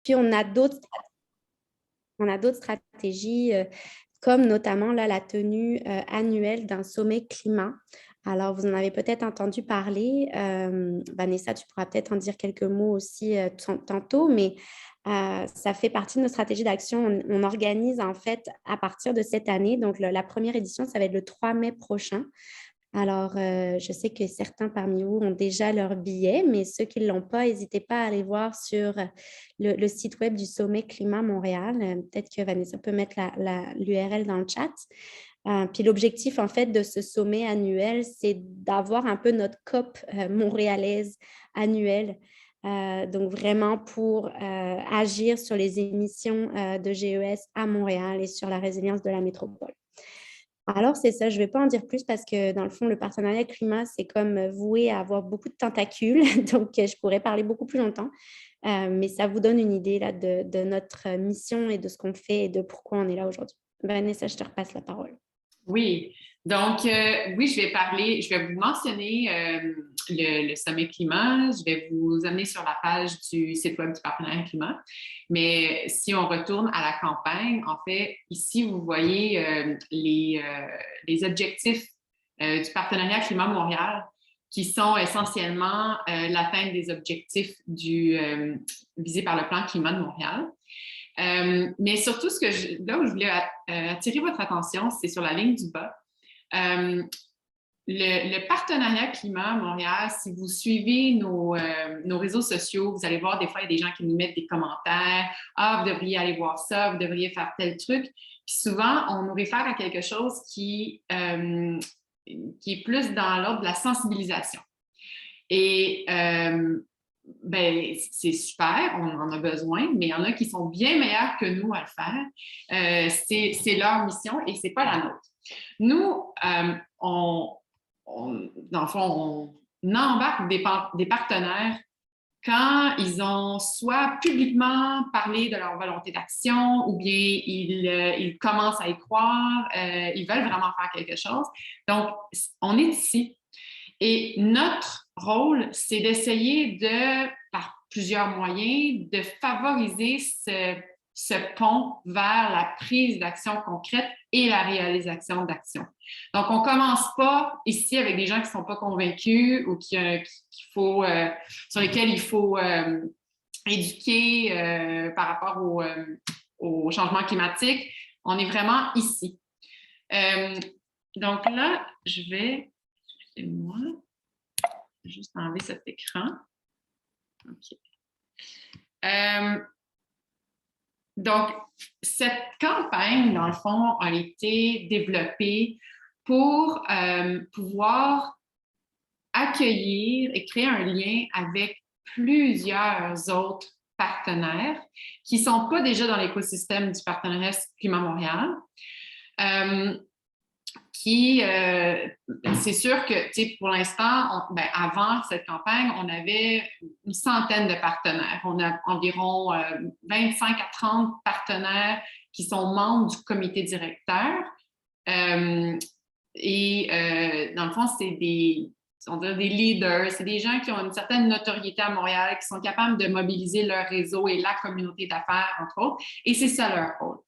Puis on a d'autres stratégies, comme notamment là, la tenue annuelle d'un sommet climat. Alors, vous en avez peut-être entendu parler. Vanessa, tu pourras peut-être en dire quelques mots aussi tantôt, mais ça fait partie de nos stratégies d'action. On organise en fait à partir de cette année, donc la première édition, ça va être le 3 mai prochain. Alors, je sais que certains parmi vous ont déjà leur billet, mais ceux qui ne l'ont pas, n'hésitez pas à aller voir sur le site web du Sommet Climat Montréal. Peut-être que Vanessa peut mettre l'URL dans le chat. Puis l'objectif, en fait, de ce sommet annuel, c'est d'avoir un peu notre COP montréalaise annuelle. Donc, vraiment pour agir sur les émissions de GES à Montréal et sur la résilience de la métropole. Alors, c'est ça, je ne vais pas en dire plus parce que dans le fond, le partenariat climat, c'est comme voué à avoir beaucoup de tentacules. Donc, je pourrais parler beaucoup plus longtemps. Mais ça vous donne une idée là, de notre mission et de ce qu'on fait et de pourquoi on est là aujourd'hui. Vanessa, je te repasse la parole. Oui, donc oui, je vais vous mentionner le sommet climat, je vais vous amener sur la page du site web du partenariat climat. Mais si on retourne à la campagne, en fait, ici, vous voyez les objectifs du partenariat climat Montréal qui sont essentiellement l'atteinte des objectifs visés par le plan climat de Montréal. Mais surtout, là où je voulais attirer votre attention, c'est sur la ligne du bas. Le partenariat climat Montréal, si vous suivez nos réseaux sociaux, vous allez voir des fois, il y a des gens qui nous mettent des commentaires. « Ah, vous devriez aller voir ça, vous devriez faire tel truc. » Puis souvent, on nous réfère à quelque chose qui est plus dans l'ordre de la sensibilisation. Et ben, c'est super, on en a besoin, mais il y en a qui sont bien meilleurs que nous à le faire. C'est leur mission et c'est pas la nôtre. Nous, dans le fond, on embarque des partenaires quand ils ont soit publiquement parlé de leur volonté d'action ou bien ils commencent à y croire, ils veulent vraiment faire quelque chose. Donc, on est ici. Et notre rôle, c'est d'essayer par plusieurs moyens, de favoriser ce pont vers la prise d'action concrète et la réalisation d'actions. Donc, on ne commence pas ici avec des gens qui ne sont pas convaincus ou sur lesquels il faut éduquer par rapport au changement climatique. On est vraiment ici. Donc là, je vais juste enlever cet écran. OK. Donc, cette campagne, dans le fond, a été développée pour pouvoir accueillir et créer un lien avec plusieurs autres partenaires qui ne sont pas déjà dans l'écosystème du partenariat Climat Montréal. C'est sûr que, pour l'instant, avant cette campagne, on avait une centaine de partenaires. On a environ 25 à 30 partenaires qui sont membres du comité directeur. Dans le fond, c'est des leaders, c'est des gens qui ont une certaine notoriété à Montréal, qui sont capables de mobiliser leur réseau et la communauté d'affaires, entre autres, et c'est ça leur rôle.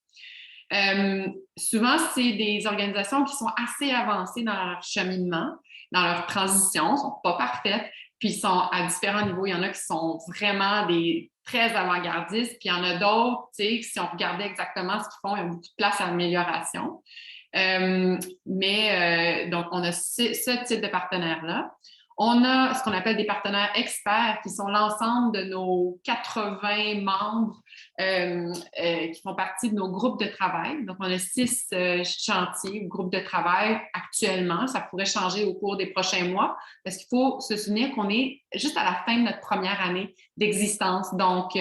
Souvent, c'est des organisations qui sont assez avancées dans leur cheminement, dans leur transition, ne sont pas parfaites, puis ils sont à différents niveaux. Il y en a qui sont vraiment des très avant-gardistes, puis il y en a d'autres, si on regardait exactement ce qu'ils font, il y a beaucoup de place à l'amélioration. Donc, on a ce type de partenaires-là. On a ce qu'on appelle des partenaires experts, qui sont l'ensemble de nos 80 membres qui font partie de nos groupes de travail. Donc, on a 6 chantiers ou groupes de travail actuellement. Ça pourrait changer au cours des prochains mois parce qu'il faut se souvenir qu'on est juste à la fin de notre première année d'existence. Donc,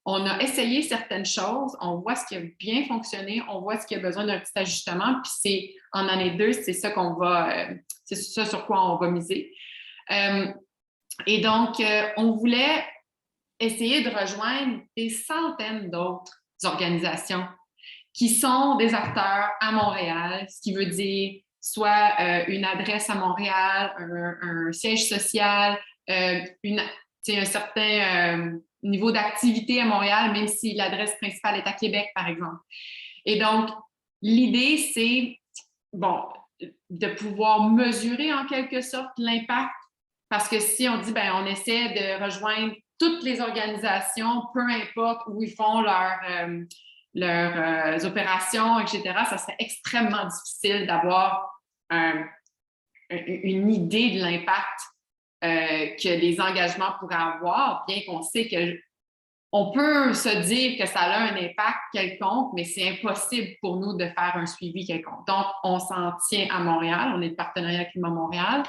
on a essayé certaines choses, on voit ce qui a bien fonctionné, on voit ce qui a besoin d'un petit ajustement, puis c'est en année 2, c'est ça c'est ça sur quoi on va miser. Et donc, on voulait essayer de rejoindre des centaines d'autres organisations qui sont des acteurs à Montréal, ce qui veut dire soit une adresse à Montréal, un siège social, un certain niveau d'activité à Montréal, même si l'adresse principale est à Québec, par exemple. Et donc, l'idée, c'est, bon, de pouvoir mesurer en quelque sorte l'impact, parce que si on dit, ben, on essaie de rejoindre toutes les organisations, peu importe où ils font leurs opérations, etc., ça serait extrêmement difficile d'avoir une idée de l'impact que les engagements pourraient avoir, bien qu'on sait qu'on peut se dire que ça a un impact quelconque, mais c'est impossible pour nous de faire un suivi quelconque. Donc, on s'en tient à Montréal, on est le partenariat Climat Montréal,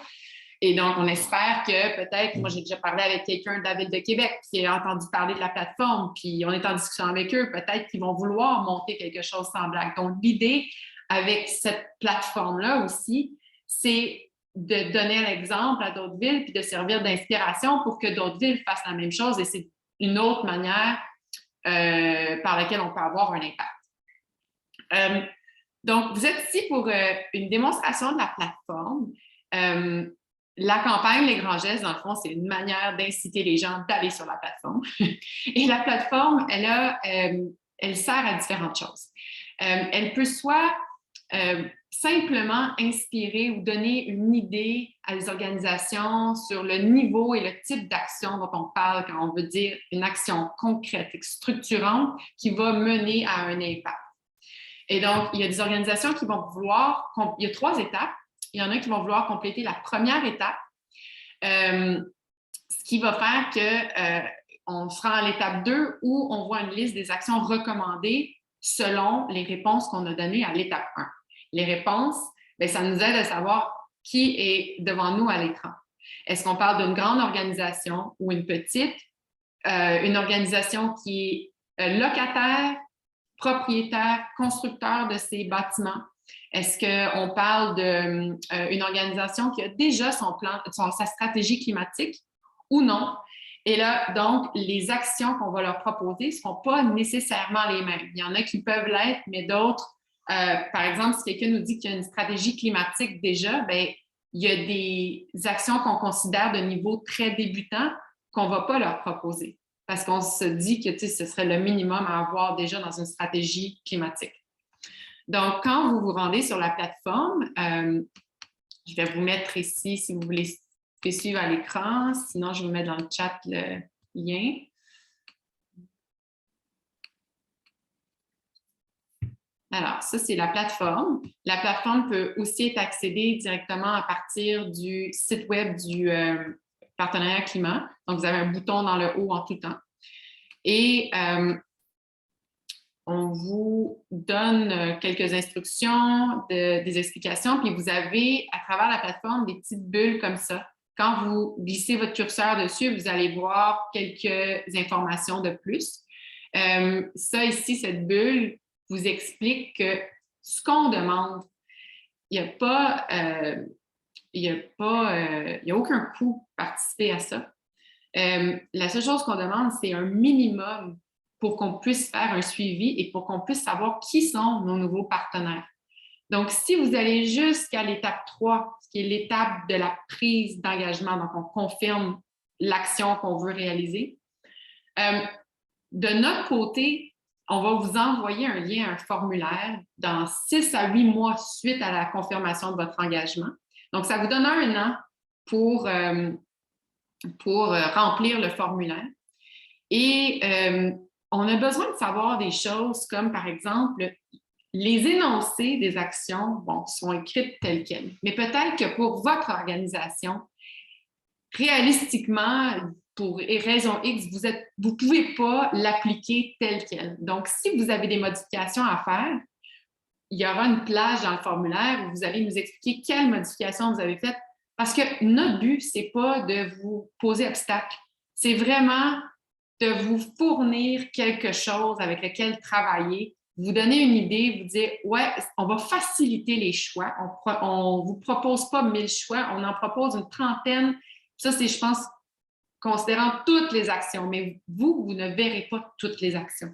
et donc on espère que peut-être, moi j'ai déjà parlé avec quelqu'un de la Ville de Québec qui a entendu parler de la plateforme, puis on est en discussion avec eux, peut-être qu'ils vont vouloir monter quelque chose semblable. Donc, l'idée avec cette plateforme-là aussi, c'est de donner l'exemple à d'autres villes puis de servir d'inspiration pour que d'autres villes fassent la même chose. Et c'est une autre manière par laquelle on peut avoir un impact. Donc, vous êtes ici pour une démonstration de la plateforme. La campagne Les Grands Gestes, dans le fond, c'est une manière d'inciter les gens d'aller sur la plateforme. Et la plateforme, elle sert à différentes choses. Elle peut soit simplement inspirer ou donner une idée à les organisations sur le niveau et le type d'action dont on parle quand on veut dire une action concrète et structurante qui va mener à un impact. Et donc, il y a des organisations qui vont vouloir, il y a 3 étapes. Il y en a qui vont vouloir compléter la première étape, ce qui va faire qu'on sera à l'étape 2 où on voit une liste des actions recommandées selon les réponses qu'on a données à l'étape 1. Les réponses, bien, ça nous aide à savoir qui est devant nous à l'écran. Est-ce qu'on parle d'une grande organisation ou une petite? Une organisation qui est locataire, propriétaire, constructeur de ces bâtiments? Est-ce qu'on parle d'une organisation qui a déjà sa stratégie climatique ou non? Et là, donc, les actions qu'on va leur proposer ne seront pas nécessairement les mêmes. Il y en a qui peuvent l'être, mais d'autres, par exemple, si quelqu'un nous dit qu'il y a une stratégie climatique déjà, bien, il y a des actions qu'on considère de niveau très débutant qu'on ne va pas leur proposer parce qu'on se dit que ce serait le minimum à avoir déjà dans une stratégie climatique. Donc, quand vous vous rendez sur la plateforme, je vais vous mettre ici si vous voulez suivre à l'écran. Sinon, je vous mets dans le chat le lien. Alors, ça, c'est la plateforme. La plateforme peut aussi être accédée directement à partir du site web du partenariat climat. Donc, vous avez un bouton dans le haut en tout temps. Et on vous donne quelques instructions, des explications, puis vous avez, à travers la plateforme, des petites bulles comme ça. Quand vous glissez votre curseur dessus, vous allez voir quelques informations de plus. Ça ici, cette bulle vous explique que ce qu'on demande, il n'y a aucun coût à participer à ça. La seule chose qu'on demande, c'est un minimum pour qu'on puisse faire un suivi et pour qu'on puisse savoir qui sont nos nouveaux partenaires. Donc, si vous allez jusqu'à l'étape 3, ce qui est l'étape de la prise d'engagement, donc on confirme l'action qu'on veut réaliser, de notre côté, on va vous envoyer un lien, un formulaire dans 6 à 8 mois suite à la confirmation de votre engagement. Donc, ça vous donne 1 an pour remplir le formulaire. Et on a besoin de savoir des choses comme, par exemple, les énoncés des actions sont écrites telles quelles. Mais peut-être que pour votre organisation, réalistiquement, pour raison X, vous ne pouvez pas l'appliquer telle quelle. Donc, si vous avez des modifications à faire, il y aura une plage dans le formulaire où vous allez nous expliquer quelles modifications vous avez faites. Parce que notre but, ce n'est pas de vous poser obstacle. C'est vraiment de vous fournir quelque chose avec lequel travailler, vous donner une idée, vous dire, ouais, on va faciliter les choix. On ne vous propose pas 1000 choix, on en propose une trentaine. Ça, c'est, je pense, considérant toutes les actions, mais vous ne verrez pas toutes les actions.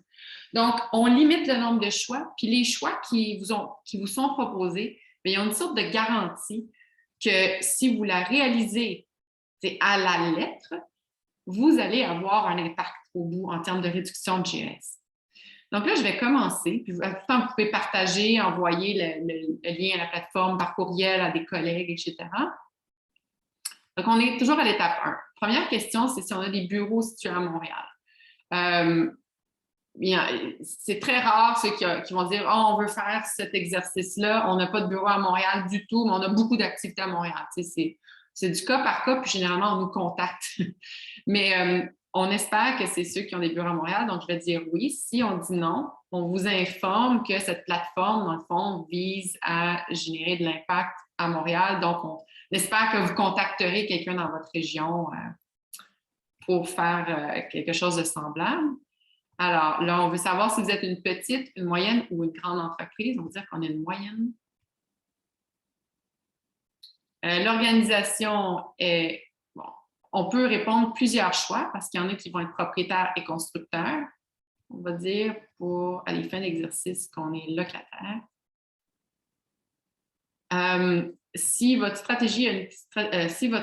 Donc, on limite le nombre de choix, puis les choix qui vous sont proposés, bien, il y a une sorte de garantie que si vous la réalisez à la lettre, vous allez avoir un impact au bout en termes de réduction de GES. Donc là, je vais commencer. Puis, tout le temps, vous pouvez partager, envoyer le lien à la plateforme par courriel à des collègues, etc. Donc, on est toujours à l'étape 1. Première question, c'est si on a des bureaux situés à Montréal. C'est très rare ceux qui vont dire « Oh, on veut faire cet exercice-là, on n'a pas de bureau à Montréal du tout, mais on a beaucoup d'activités à Montréal. » C'est du cas par cas, puis généralement, on nous contacte. Mais on espère que c'est ceux qui ont des bureaux à Montréal, donc je vais dire oui. Si on dit non, on vous informe que cette plateforme, dans le fond, vise à générer de l'impact à Montréal. Donc, on espère que vous contacterez quelqu'un dans votre région pour faire quelque chose de semblable. Alors, là, on veut savoir si vous êtes une petite, une moyenne ou une grande entreprise. On va dire qu'on est une moyenne. L'organisation est... Bon, on peut répondre plusieurs choix parce qu'il y en a qui vont être propriétaires et constructeurs. On va dire pour, à les fins d'exercice, qu'on est locataire. Si votre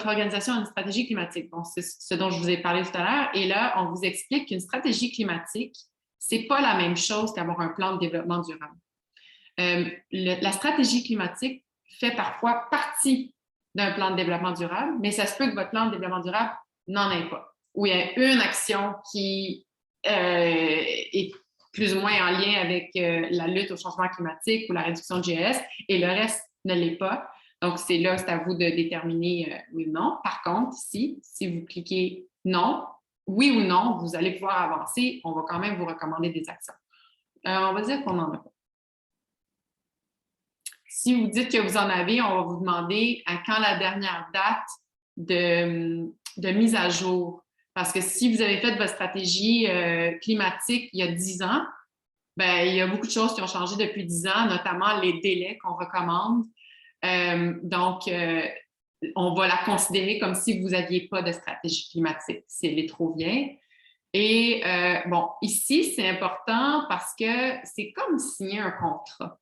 organisation a une stratégie climatique, bon, c'est ce dont je vous ai parlé tout à l'heure, et là, on vous explique qu'une stratégie climatique, ce n'est pas la même chose qu'avoir un plan de développement durable. La stratégie climatique fait parfois partie d'un plan de développement durable, mais ça se peut que votre plan de développement durable n'en ait pas, ou il y a une action qui est plus ou moins en lien avec la lutte au changement climatique ou la réduction de GES, et le reste ne l'est pas. Donc, c'est à vous de déterminer oui ou non. Par contre, ici, si vous cliquez non, oui ou non, vous allez pouvoir avancer. On va quand même vous recommander des actions. On va dire qu'on n'en a pas. Si vous dites que vous en avez, on va vous demander à quand la dernière date de mise à jour. Parce que si vous avez fait votre stratégie climatique il y a 10 ans, bien, il y a beaucoup de choses qui ont changé depuis 10 ans, notamment les délais qu'on recommande. Donc, on va la considérer comme si vous n'aviez pas de stratégie climatique, si elle est trop vieille. Et bon, ici, c'est important parce que c'est comme signer un contrat.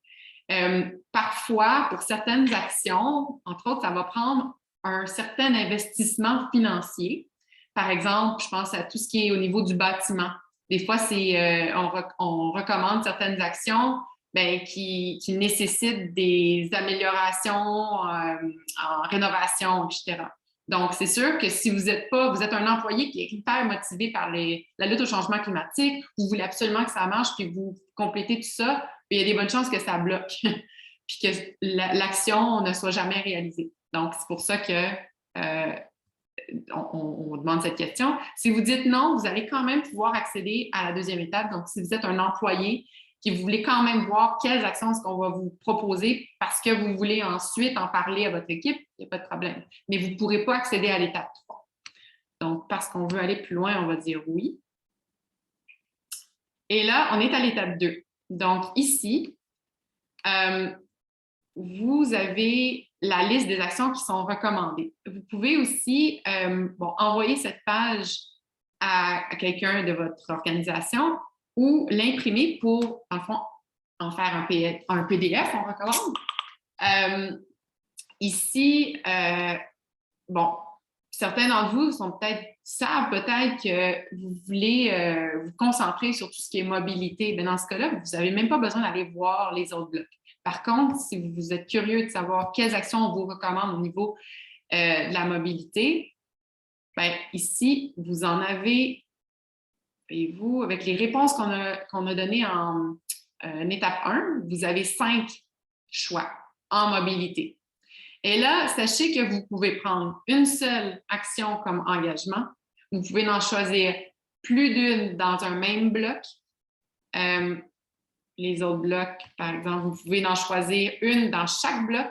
Parfois, pour certaines actions, entre autres, ça va prendre un certain investissement financier. Par exemple, je pense à tout ce qui est au niveau du bâtiment. Des fois, on recommande certaines actions qui nécessitent des améliorations en rénovation, etc. Donc, c'est sûr que si vous êtes un employé qui est hyper motivé par la lutte au changement climatique, vous voulez absolument que ça marche, puis vous complétez tout ça, puis il y a des bonnes chances que ça bloque, puis que l'action ne soit jamais réalisée. Donc, c'est pour ça que on demande cette question. Si vous dites non, vous allez quand même pouvoir accéder à la deuxième étape. Donc, si vous êtes un employé qui vous voulez quand même voir quelles actions est-ce qu'on va vous proposer parce que vous voulez ensuite en parler à votre équipe, il n'y a pas de problème. Mais vous ne pourrez pas accéder à l'étape 3. Donc, parce qu'on veut aller plus loin, on va dire oui. Et là, on est à l'étape 2. Donc, ici, vous avez la liste des actions qui sont recommandées. Vous pouvez aussi envoyer cette page à quelqu'un de votre organisation ou l'imprimer pour, en fond, en faire un PDF, on recommande. Ici, certains d'entre vous savent peut-être que vous voulez vous concentrer sur tout ce qui est mobilité. Bien, dans ce cas-là, vous n'avez même pas besoin d'aller voir les autres blocs. Par contre, si vous êtes curieux de savoir quelles actions on vous recommande au niveau de la mobilité, bien, ici, vous en avez, voyez-vous, avec les réponses qu'on a données en étape 1, vous avez 5 choix en mobilité. Et là, sachez que vous pouvez prendre une seule action comme engagement. Vous pouvez en choisir plus d'une dans un même bloc. Les autres blocs, par exemple, vous pouvez en choisir une dans chaque bloc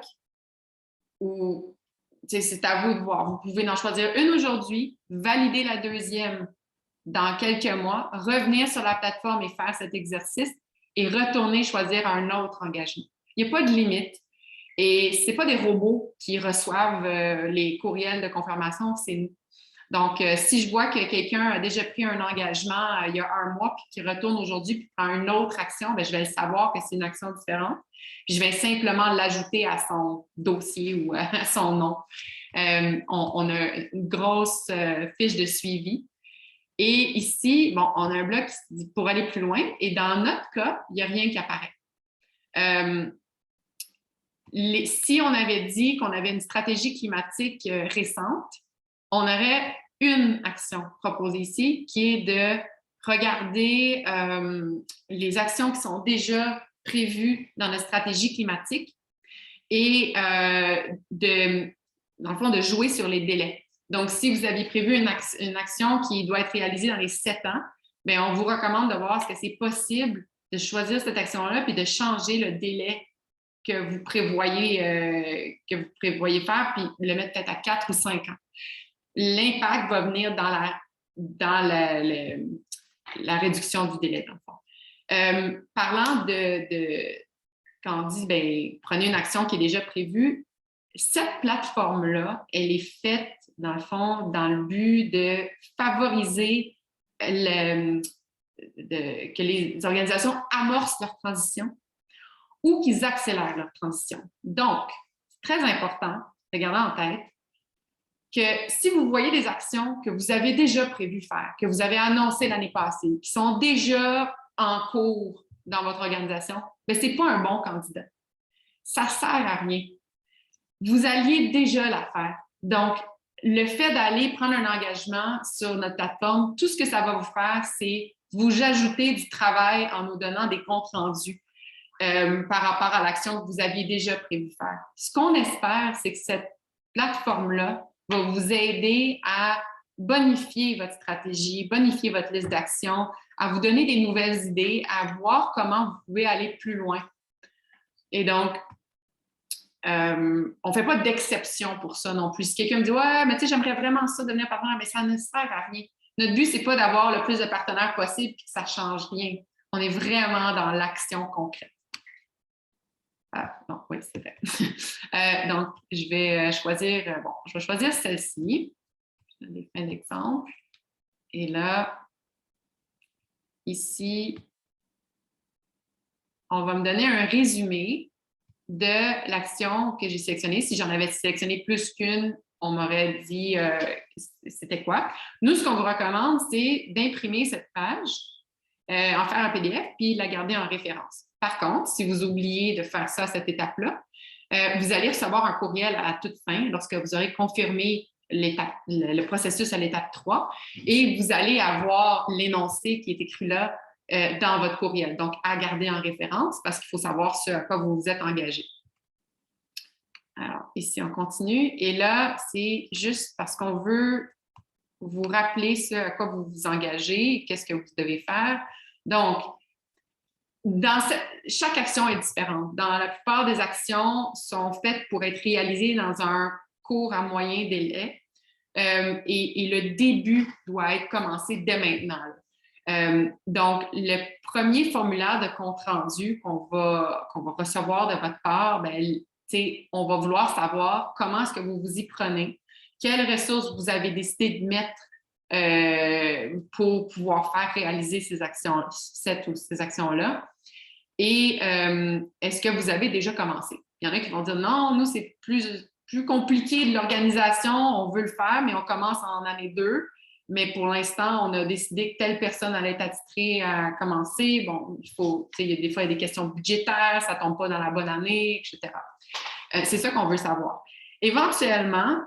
ou c'est à vous de voir. Vous pouvez en choisir une aujourd'hui, valider la deuxième dans quelques mois, revenir sur la plateforme et faire cet exercice et retourner choisir un autre engagement. Il n'y a pas de limite. Et ce n'est pas des robots qui reçoivent les courriels de confirmation, c'est nous. Donc, si je vois que quelqu'un a déjà pris un engagement il y a un mois puis qu'il retourne aujourd'hui puis prend une autre action, bien, je vais le savoir que c'est une action différente. Puis, je vais simplement l'ajouter à son dossier ou à son nom. On a une grosse fiche de suivi Et ici, bon, on a un bloc qui dit pour aller plus loin. Et dans notre cas, il n'y a rien qui apparaît. Si on avait dit qu'on avait une stratégie climatique récente, on aurait une action proposée ici qui est de regarder les actions qui sont déjà prévues dans notre stratégie climatique et dans le fond, de jouer sur les délais. Donc, si vous aviez prévu une action qui doit être réalisée dans les 7 ans, bien, on vous recommande de voir est-ce que c'est possible de choisir cette action-là puis de changer le délai que vous prévoyez faire puis le mettre peut-être à 4 ou 5 ans. L'impact va venir dans la réduction du délai, dans le fond. Parlant quand on dit, bien, prenez une action qui est déjà prévue, cette plateforme-là, elle est faite, dans le fond, dans le but de favoriser que les organisations amorcent leur transition ou qu'ils accélèrent leur transition. Donc, c'est très important de garder en tête que si vous voyez des actions que vous avez déjà prévu faire, que vous avez annoncées l'année passée, qui sont déjà en cours dans votre organisation, bien, ce n'est pas un bon candidat. Ça ne sert à rien. Vous alliez déjà la faire. Donc, le fait d'aller prendre un engagement sur notre plateforme, tout ce que ça va vous faire, c'est vous ajouter du travail en nous donnant des comptes rendus par rapport à l'action que vous aviez déjà prévu faire. Ce qu'on espère, c'est que cette plateforme-là va vous aider à bonifier votre stratégie, bonifier votre liste d'actions, à vous donner des nouvelles idées, à voir comment vous pouvez aller plus loin. Et donc, on ne fait pas d'exception pour ça non plus. Si quelqu'un me dit « Ouais, mais tu sais, j'aimerais vraiment ça devenir partenaire », mais ça ne sert à rien. Notre but, ce n'est pas d'avoir le plus de partenaires possible et que ça ne change rien. On est vraiment dans l'action concrète. Non, oui, c'est vrai. Donc, je vais choisir celle-ci. Je vais donner un exemple. Et là, ici, on va me donner un résumé de l'action que j'ai sélectionnée. Si j'en avais sélectionné plus qu'une, on m'aurait dit c'était quoi. Nous, ce qu'on vous recommande, c'est d'imprimer cette page, en faire un PDF, puis la garder en référence. Par contre, si vous oubliez de faire ça à cette étape-là, vous allez recevoir un courriel à la toute fin lorsque vous aurez confirmé le processus à l'étape 3 et vous allez avoir l'énoncé qui est écrit là dans votre courriel. Donc, à garder en référence parce qu'il faut savoir ce à quoi vous vous êtes engagé. Alors, ici, on continue. Et là, c'est juste parce qu'on veut vous rappeler ce à quoi vous vous engagez, qu'est-ce que vous devez faire. Donc, chaque action est différente. Dans la plupart des actions sont faites pour être réalisées dans un court à moyen délai et le début doit être commencé dès maintenant. Donc, le premier formulaire de compte-rendu qu'on va recevoir de votre part, bien, on va vouloir savoir comment est-ce que vous vous y prenez, quelles ressources vous avez décidé de mettre pour pouvoir faire réaliser ces actions-là. Et est-ce que vous avez déjà commencé? Il y en a qui vont dire non, nous, c'est plus compliqué de l'organisation, on veut le faire, mais on commence en année 2. Mais pour l'instant, on a décidé que telle personne allait être attitrée à commencer. Bon, des fois, il y a des questions budgétaires, ça ne tombe pas dans la bonne année, etc. C'est ça qu'on veut savoir. Éventuellement,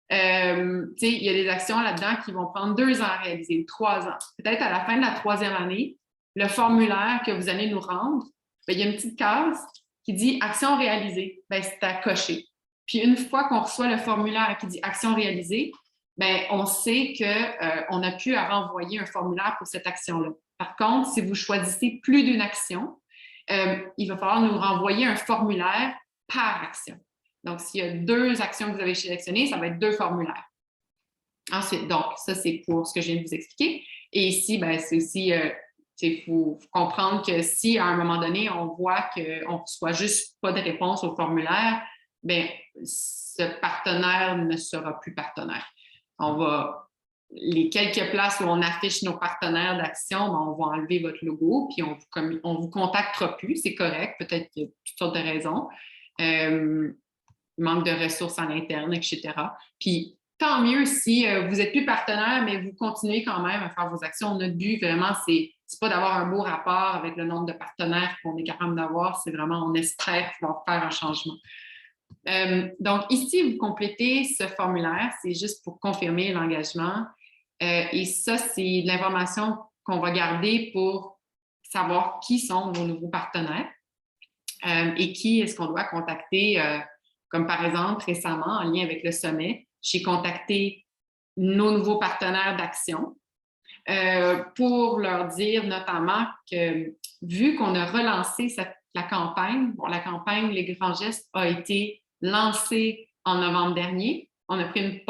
il y a des actions là-dedans qui vont prendre 2 ans à réaliser, ou 3 ans. Peut-être à la fin de la 3e année, le formulaire que vous allez nous rendre, bien, il y a une petite case qui dit « Action réalisée ». C'est à cocher. Puis une fois qu'on reçoit le formulaire qui dit « Action réalisée », bien, on sait qu'on n'a plus à renvoyer un formulaire pour cette action-là. Par contre, si vous choisissez plus d'une action, il va falloir nous renvoyer un formulaire par action. Donc, s'il y a 2 actions que vous avez sélectionnées, ça va être 2 formulaires. Ensuite, donc, ça, c'est pour ce que je viens de vous expliquer. Et ici, bien, c'est aussi, il faut comprendre que si, à un moment donné, on voit qu'on ne reçoit juste pas de réponse au formulaire, bien, ce partenaire ne sera plus partenaire. Les quelques places où on affiche nos partenaires d'action, ben, on va enlever votre logo, puis on vous contactera plus, c'est correct, peut-être qu'il y a toutes sortes de raisons, manque de ressources à l'interne, etc. Puis tant mieux si vous n'êtes plus partenaire, mais vous continuez quand même à faire vos actions. Notre but, vraiment, c'est pas d'avoir un beau rapport avec le nombre de partenaires qu'on est capable d'avoir, c'est vraiment, on espère pouvoir faire un changement. Donc, ici, vous complétez ce formulaire, c'est juste pour confirmer l'engagement. Et ça, c'est de l'information qu'on va garder pour savoir qui sont nos nouveaux partenaires et qui est-ce qu'on doit contacter, comme par exemple, récemment, en lien avec le sommet, j'ai contacté nos nouveaux partenaires d'action pour leur dire notamment que vu qu'on a relancé la campagne, la campagne Les Grands Gestes a été lancée en novembre dernier. On a pris une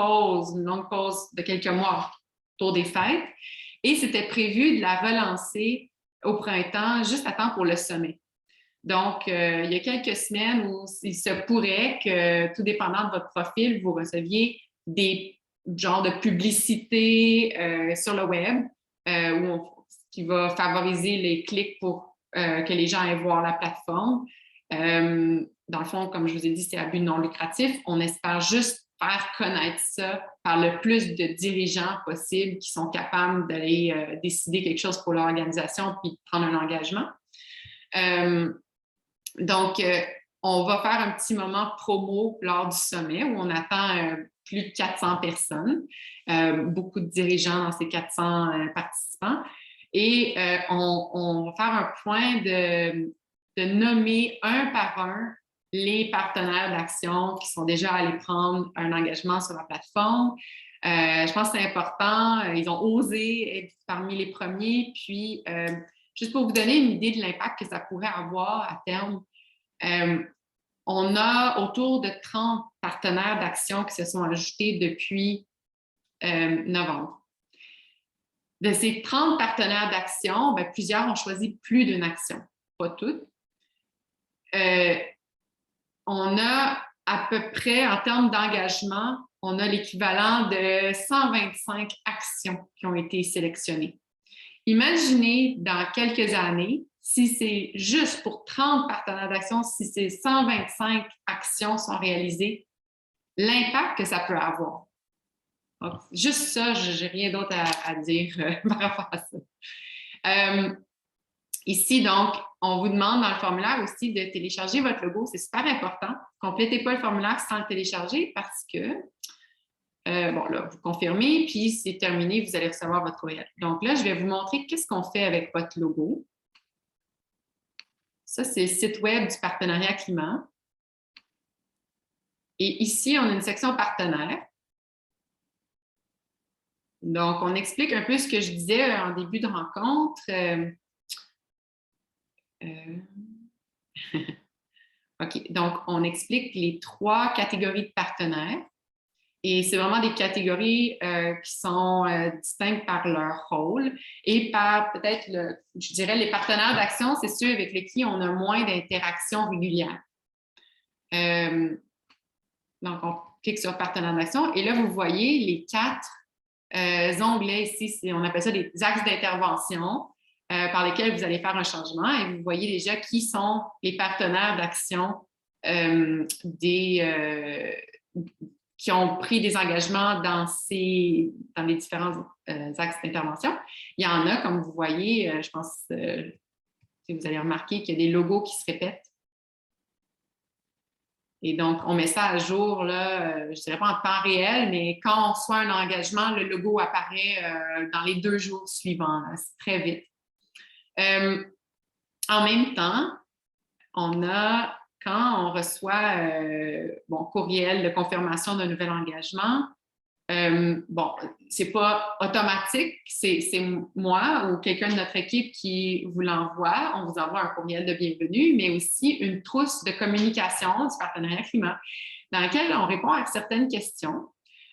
longue pause de quelques mois autour des fêtes et c'était prévu de la relancer au printemps, juste à temps pour le sommet. Donc, il y a quelques semaines où il se pourrait que, tout dépendant de votre profil, vous receviez des genres de publicité sur le web qui va favoriser les clics pour que les gens aillent voir la plateforme. Dans le fond, comme je vous ai dit, c'est à but non lucratif. On espère juste faire connaître ça par le plus de dirigeants possible qui sont capables d'aller décider quelque chose pour leur organisation puis de prendre un engagement. Donc, on va faire un petit moment promo lors du sommet où on attend plus de 400 personnes, beaucoup de dirigeants dans ces 400 participants. Et on va faire un point de nommer un par un les partenaires d'action qui sont déjà allés prendre un engagement sur la plateforme. Je pense que c'est important. Ils ont osé être parmi les premiers. Puis, juste pour vous donner une idée de l'impact que ça pourrait avoir à terme, on a autour de 30 partenaires d'action qui se sont ajoutés depuis novembre. De ces 30 partenaires d'action, plusieurs ont choisi plus d'une action, pas toutes. On a à peu près, en termes d'engagement, on a l'équivalent de 125 actions qui ont été sélectionnées. Imaginez dans quelques années, si c'est juste pour 30 partenaires d'action, si ces 125 actions sont réalisées, l'impact que ça peut avoir. Donc, juste ça, je n'ai rien d'autre à dire par rapport à ça. Ici, donc, on vous demande dans le formulaire aussi de télécharger votre logo. C'est super important. Complétez pas le formulaire sans le télécharger parce que bon, là, vous confirmez, puis c'est terminé, vous allez recevoir votre courriel. Donc là, je vais vous montrer qu'est-ce qu'on fait avec votre logo. Ça, c'est le site web du partenariat climat. Et ici, on a une section partenaires. Donc, on explique un peu ce que je disais en début de rencontre. OK, donc on explique les 3 catégories de partenaires. Et c'est vraiment des catégories qui sont distinctes par leur rôle et par peut-être, je dirais, les partenaires d'action, c'est ceux avec lesquels on a moins d'interactions régulières. Donc, on clique sur partenaire d'action et là, vous voyez les 4 onglets ici, on appelle ça des axes d'intervention par lesquels vous allez faire un changement et vous voyez déjà qui sont les partenaires d'action qui ont pris des engagements dans les différents axes d'intervention. Il y en a, comme vous voyez, je pense que vous allez remarquer qu'il y a des logos qui se répètent. Et donc, on met ça à jour, là, je ne dirais pas en temps réel, mais quand on reçoit un engagement, le logo apparaît dans les 2 jours suivants. C'est très vite. En même temps, quand on reçoit courriel de confirmation d'un nouvel engagement, c'est pas automatique, c'est moi ou quelqu'un de notre équipe qui vous l'envoie. On vous envoie un courriel de bienvenue, mais aussi une trousse de communication du partenariat climat dans laquelle on répond à certaines questions,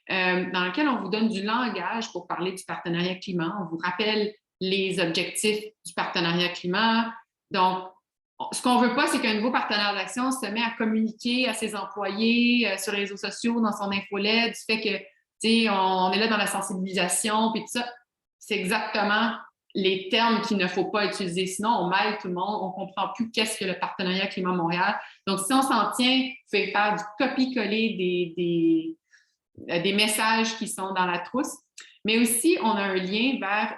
dans laquelle on vous donne du langage pour parler du partenariat climat. On vous rappelle les objectifs du partenariat climat. Donc, ce qu'on ne veut pas, c'est qu'un nouveau partenaire d'action se met à communiquer à ses employés sur les réseaux sociaux, dans son infolette, du fait que on est là dans la sensibilisation, puis tout ça. C'est exactement les termes qu'il ne faut pas utiliser. Sinon, on mêle tout le monde, on ne comprend plus qu'est-ce que le partenariat Climat Montréal. Donc, si on s'en tient, vous pouvez faire du copier-coller des messages qui sont dans la trousse. Mais aussi, on a un lien vers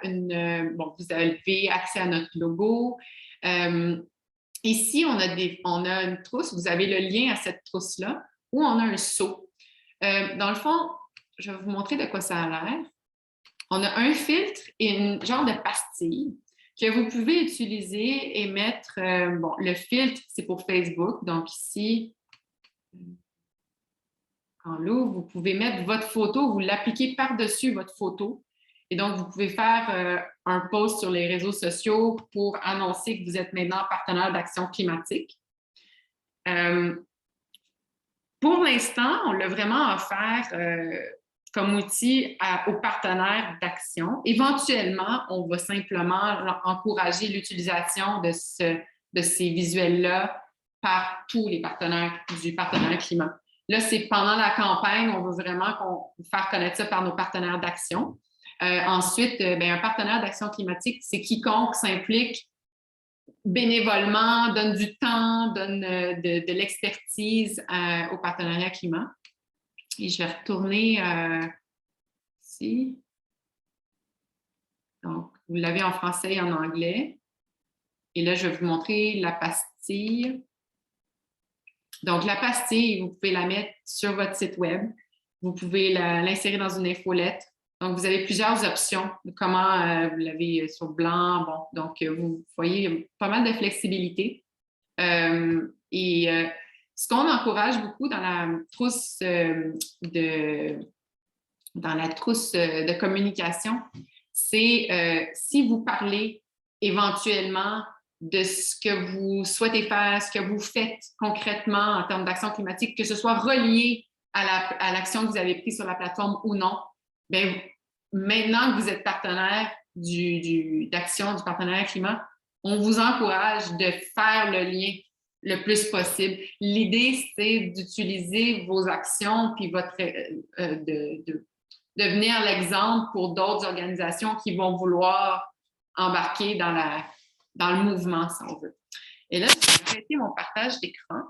bon, vous avez accès à notre logo. Ici, on a une trousse, vous avez le lien à cette trousse-là, où on a un seau. Dans le fond, je vais vous montrer de quoi ça a l'air. On a un filtre et une genre de pastille que vous pouvez utiliser et mettre, bon, le filtre, c'est pour Facebook. Donc ici, en l'ouvre, vous pouvez mettre votre photo, vous l'appliquez par-dessus votre photo. Et donc, vous pouvez faire un post sur les réseaux sociaux pour annoncer que vous êtes maintenant partenaire d'Action climatique. Pour l'instant, on l'a vraiment offert comme outil aux partenaires d'action. Éventuellement, on va simplement encourager l'utilisation de ces visuels-là par tous les partenaires du partenariat climat. Là, c'est pendant la campagne, on veut vraiment faire connaître ça par nos partenaires d'action. Ensuite, un partenaire d'action climatique, c'est quiconque s'implique bénévolement, donne du temps, donne de l'expertise au partenariat climat. Et je vais retourner ici. Donc, vous l'avez en français et en anglais. Et là, je vais vous montrer la pastille. Donc, la pastille, vous pouvez la mettre sur votre site web. Vous pouvez l'insérer dans une infolette. Donc, vous avez plusieurs options de comment vous l'avez sur blanc. Bon, donc, vous voyez pas mal de flexibilité. Ce qu'on encourage beaucoup dans la trousse de communication, c'est si vous parlez éventuellement de ce que vous souhaitez faire, ce que vous faites concrètement en termes d'action climatique, que ce soit relié à l'action que vous avez prise sur la plateforme ou non, bien, maintenant que vous êtes partenaire d'action du partenariat climat, on vous encourage de faire le lien le plus possible. L'idée, c'est d'utiliser vos actions puis de devenir l'exemple pour d'autres organisations qui vont vouloir embarquer dans le mouvement, si on veut. Et là, je vais arrêter mon partage d'écran.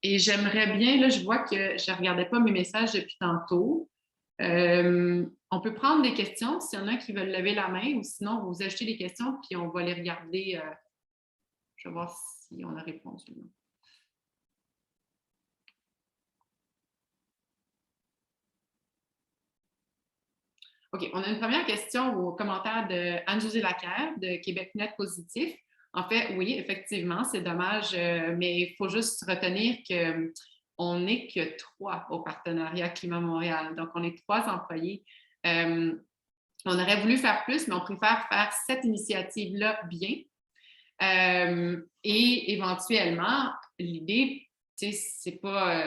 Et j'aimerais bien, là, je vois que je ne regardais pas mes messages depuis tantôt. On peut prendre des questions s'il y en a qui veulent lever la main ou sinon, vous ajoutez des questions puis on va les regarder. Je vais voir si on a répondu. OK, on a une première question au commentaire de Anne-Josée Lacaire de QuébecNet Positif. En fait, oui, effectivement, c'est dommage, mais il faut juste retenir qu'on n'est que 3 au partenariat Climat Montréal. Donc, on est 3 employés. On aurait voulu faire plus, mais on préfère faire cette initiative-là bien. Et éventuellement, l'idée, c'est pas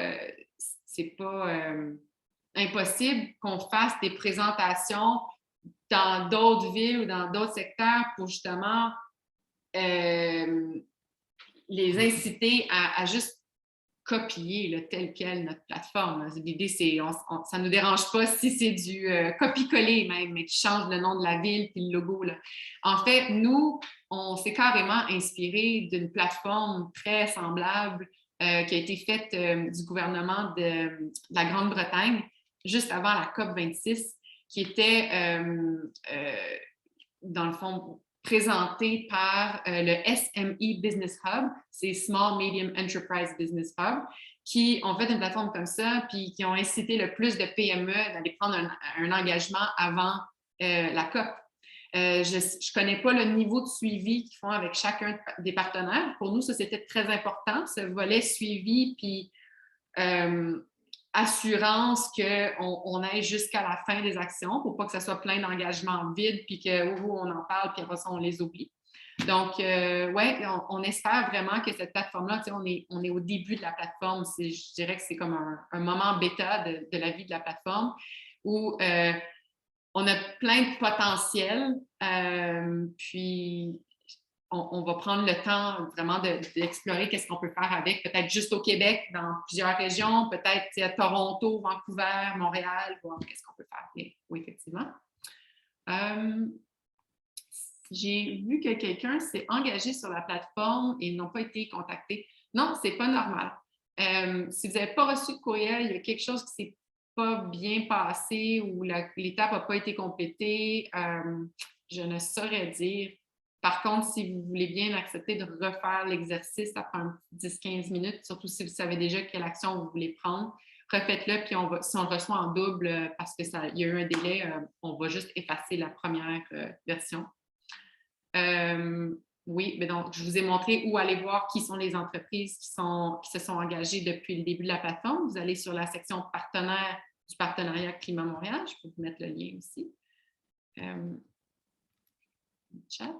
impossible qu'on fasse des présentations dans d'autres villes ou dans d'autres secteurs pour justement les inciter à juste copier là, tel quel notre plateforme. L'idée, c'est ça ne nous dérange pas si c'est du copier-coller même, mais qui change le nom de la ville puis le logo. Là. En fait, nous, on s'est carrément inspiré d'une plateforme très semblable qui a été faite du gouvernement de la Grande-Bretagne juste avant la COP26, qui était, dans le fond, présenté par le SME Business Hub, c'est Small Medium Enterprise Business Hub, qui ont fait une plateforme comme ça, puis qui ont incité le plus de PME d'aller prendre un engagement avant la COP. Je ne connais pas le niveau de suivi qu'ils font avec chacun des partenaires. Pour nous, ça, c'était très important, ce volet suivi, puis assurance qu'on aille jusqu'à la fin des actions pour pas que ça soit plein d'engagements vides puis qu'on en parle puis après ça, on les oublie. Donc, ouais, on espère vraiment que cette plateforme-là, on est au début de la plateforme. Je dirais que c'est comme un moment bêta de la vie de la plateforme où on a plein de potentiel. Puis, on va prendre le temps vraiment d'explorer qu'est-ce qu'on peut faire avec, peut-être juste au Québec, dans plusieurs régions, peut-être à Toronto, Vancouver, Montréal, voir qu'est-ce qu'on peut faire. Mais, oui, effectivement. J'ai vu que quelqu'un s'est engagé sur la plateforme et n'ont pas été contactés. Non, c'est pas normal. Si vous n'avez pas reçu de courriel, il y a quelque chose qui ne s'est pas bien passé ou l'étape n'a pas été complétée, je ne saurais dire. Par contre, si vous voulez bien accepter de refaire l'exercice, ça prend 10-15 minutes, surtout si vous savez déjà quelle action vous voulez prendre. Refaites-le, puis si on le reçoit en double parce qu'il y a eu un délai, on va juste effacer la première version. Oui, mais donc je vous ai montré où aller voir qui sont les entreprises qui se sont engagées depuis le début de la plateforme. Vous allez sur la section partenaires du Partenariat Climat Montréal. Je peux vous mettre le lien aussi. Chat.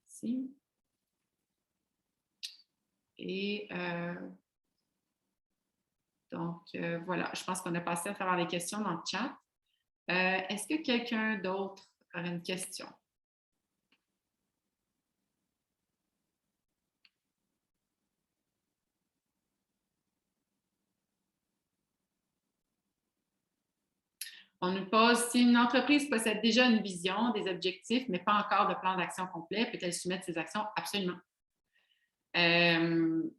Ici. Et donc, voilà, je pense qu'on a passé à travers les questions dans le chat. Est-ce que quelqu'un d'autre aurait une question? On nous pose, si une entreprise possède déjà une vision, des objectifs, mais pas encore de plan d'action complet, peut-elle soumettre ses actions? Absolument.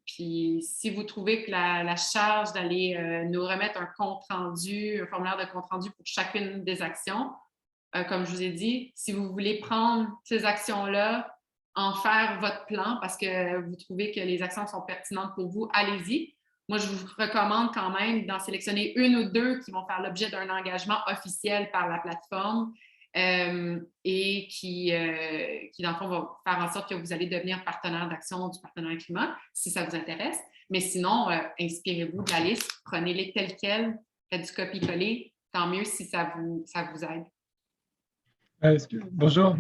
Puis si vous trouvez que la charge d'aller nous remettre un compte-rendu, un formulaire de compte-rendu pour chacune des actions, comme je vous ai dit, si vous voulez prendre ces actions-là, en faire votre plan parce que vous trouvez que les actions sont pertinentes pour vous, allez-y. Moi, je vous recommande quand même d'en sélectionner une ou deux qui vont faire l'objet d'un engagement officiel par la plateforme et qui, dans le fond, va faire en sorte que vous allez devenir partenaire d'action du partenariat climat, si ça vous intéresse. Mais sinon, inspirez-vous de la liste, prenez-les telles quelles, faites du copier-coller, tant mieux si ça vous aide. Bonjour,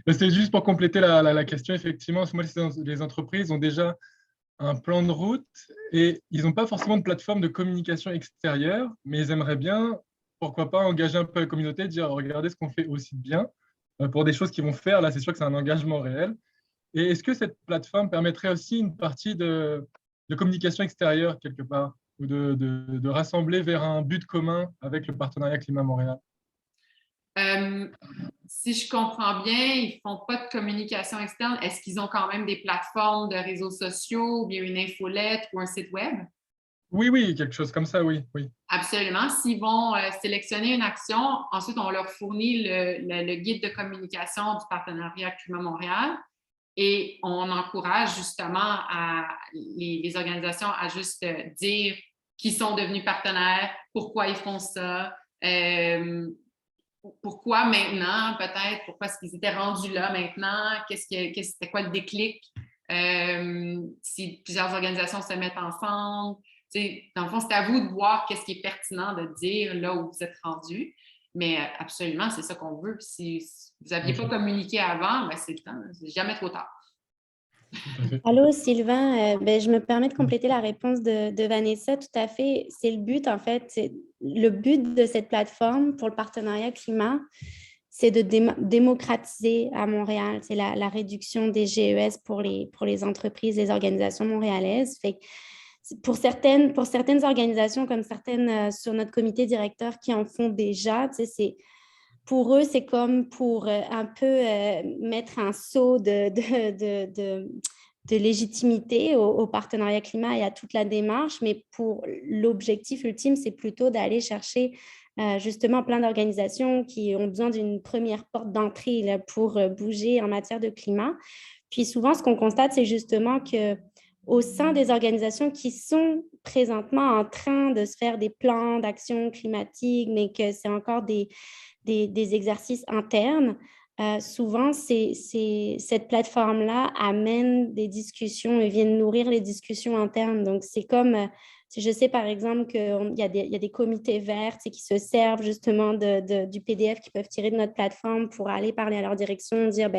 c'est juste pour compléter la question, effectivement, moi, les entreprises ont déjà un plan de route et ils n'ont pas forcément de plateforme de communication extérieure, mais ils aimeraient bien, pourquoi pas, engager un peu la communauté, dire regardez ce qu'on fait aussi bien pour des choses qu'ils vont faire. Là, c'est sûr que c'est un engagement réel. Et est-ce que cette plateforme permettrait aussi une partie de communication extérieure quelque part ou de rassembler vers un but commun avec le partenariat Climat Montréal? Si je comprends bien, ils ne font pas de communication externe. Est-ce qu'ils ont quand même des plateformes de réseaux sociaux ou bien une infolette ou un site web? Oui, quelque chose comme ça, oui. Absolument. S'ils vont sélectionner une action, ensuite, on leur fournit le guide de communication du Partenariat Climat Montréal et on encourage justement les organisations à juste dire qui sont devenus partenaires, pourquoi ils font ça, pourquoi maintenant, peut-être, pourquoi est-ce qu'ils étaient rendus là maintenant, c'était quoi le déclic, si plusieurs organisations se mettent ensemble. Dans le fond, c'est à vous de voir qu'est-ce qui est pertinent de dire là où vous êtes rendus. Mais absolument, c'est ça qu'on veut. Si vous n'aviez pas communiqué avant, ben c'est le temps, c'est jamais trop tard. Allô, Sylvain. Je me permets de compléter la réponse de Vanessa. Tout à fait. C'est le but, en fait. Le but de cette plateforme pour le partenariat climat, c'est de démocratiser à Montréal. C'est la réduction des GES pour les entreprises, les organisations montréalaises. Fait pour certaines organisations, comme certaines sur notre comité directeur qui en font déjà, pour eux, c'est comme pour un peu mettre un sceau de légitimité au partenariat climat et à toute la démarche, mais pour l'objectif ultime, c'est plutôt d'aller chercher justement plein d'organisations qui ont besoin d'une première porte d'entrée là, pour bouger en matière de climat. Puis souvent, ce qu'on constate, c'est justement que au sein des organisations qui sont présentement en train de se faire des plans d'action climatique, mais que c'est encore des exercices internes, souvent, cette plateforme-là amène des discussions et vient nourrir les discussions internes. Donc, c'est comme, je sais par exemple qu'il y a des comités verts qui se servent justement du PDF qu'ils peuvent tirer de notre plateforme pour aller parler à leur direction, dire,